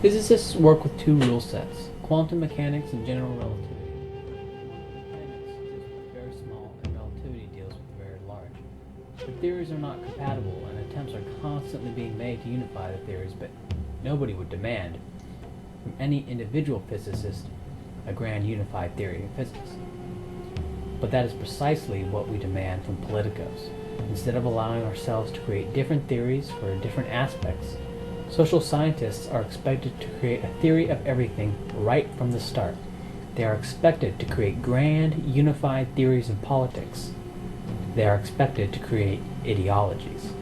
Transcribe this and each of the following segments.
Physicists work with two rule sets: quantum mechanics and general relativity. Mechanics deals with very small, and relativity deals with very large. The theories are not compatible, and attempts are constantly being made to unify the theories, but nobody would demand from any individual physicist a grand unified theory of physics. But that is precisely what we demand from politicos. Instead of allowing ourselves to create different theories for different aspects, social scientists are expected to create a theory of everything right from the start. They are expected to create grand, unified theories of politics. They are expected to create ideologies.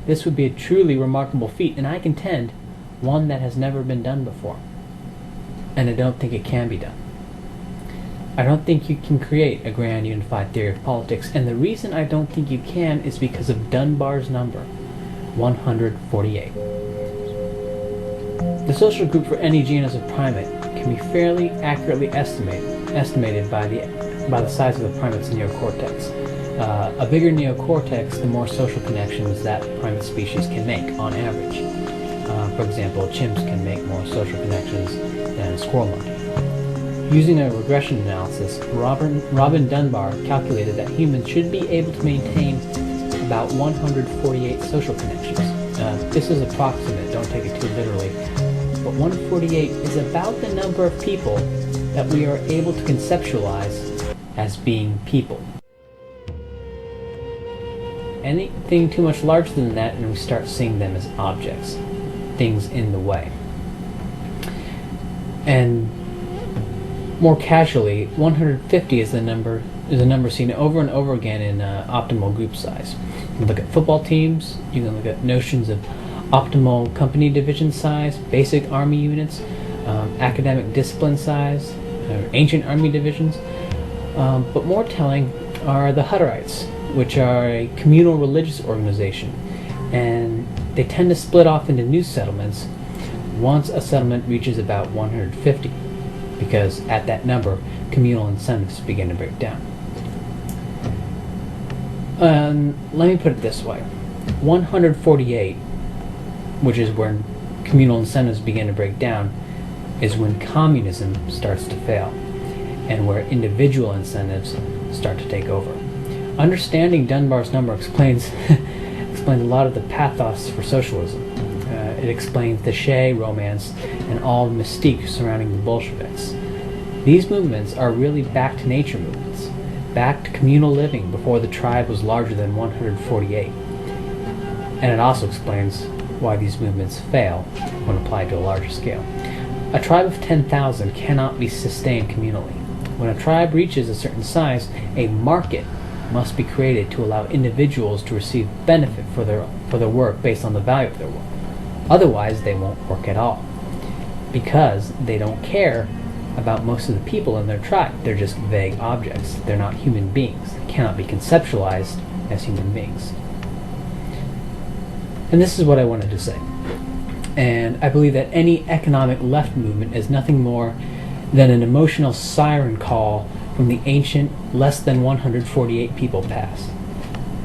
This would be a truly remarkable feat, and I contend, one that has never been done before. And I don't think it can be done. I don't think you can create a grand unified theory of politics, and the reason I don't think you can is because of Dunbar's number, 148. The social group for any genus of primate can be fairly accurately estimated by the size of the primate's neocortex. A bigger neocortex, the more social connections that primate species can make on average. For example, chimps can make more social connections than a squirrel monkey. Using a regression analysis, Robin Dunbar calculated that humans should be able to maintain about 148 social connections. This is approximate, don't take it too literally, but 148 is about the number of people that we are able to conceptualize as being people. Anything too much larger than that, and we start seeing them as objects, things in the way. And more casually, 150 is a number seen over and over again in optimal group size. You can look at football teams, you can look at notions of optimal company division size, basic army units, academic discipline size, ancient army divisions. But more telling are the Hutterites, which are a communal religious organization, and they tend to split off into new settlements once a settlement reaches about 150. Because at that number, communal incentives begin to break down. Let me put it this way. 148, which is when communal incentives begin to break down, is when communism starts to fail, and where individual incentives start to take over. Understanding Dunbar's number explains a lot of the pathos for socialism. It explains the Shea romance and all the mystique surrounding the Bolsheviks. These movements are really back to nature movements, back to communal living before the tribe was larger than 148. And it also explains why these movements fail when applied to a larger scale. A tribe of 10,000 cannot be sustained communally. When a tribe reaches a certain size, a market must be created to allow individuals to receive benefit for their work based on the value of their work. Otherwise, they won't work at all, because they don't care about most of the people in their tribe. They're just vague objects. They're not human beings. They cannot be conceptualized as human beings. And this is what I wanted to say. And I believe that any economic left movement is nothing more than an emotional siren call from the ancient, less than 148 people past.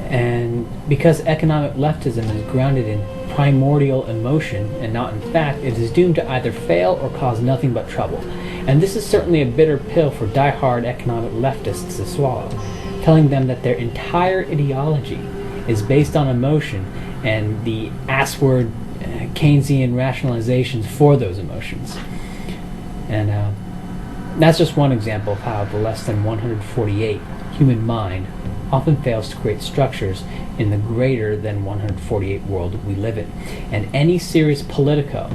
And because economic leftism is grounded in primordial emotion and not in fact, it is doomed to either fail or cause nothing but trouble. And this is certainly a bitter pill for die-hard economic leftists to swallow, telling them that their entire ideology is based on emotion and the ass-word Keynesian rationalizations for those emotions. And that's just one example of how the less than 148 human mind often fails to create structures in the greater than 148 world we live in. And any serious politico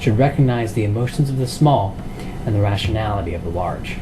should recognize the emotions of the small and the rationality of the large.